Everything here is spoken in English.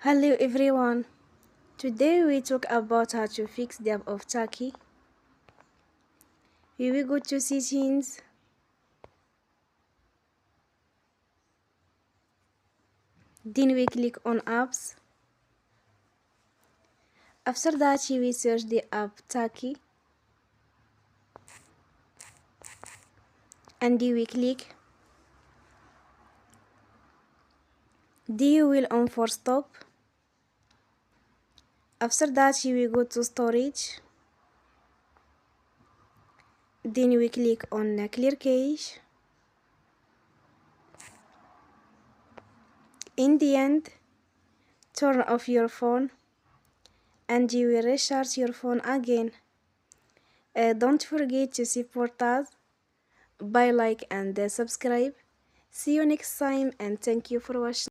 Hello everyone. Today we talk about how to fix the app of Talkie. We will go to settings. Then we click on apps. After that we search the app Talkie. And we click. Then you will on for stop. After that we go to storage. Then we click on clear cache. In the end, turn off your phone and you will restart your phone again. Don't forget to support us by like and subscribe. See you next time and thank you for watching.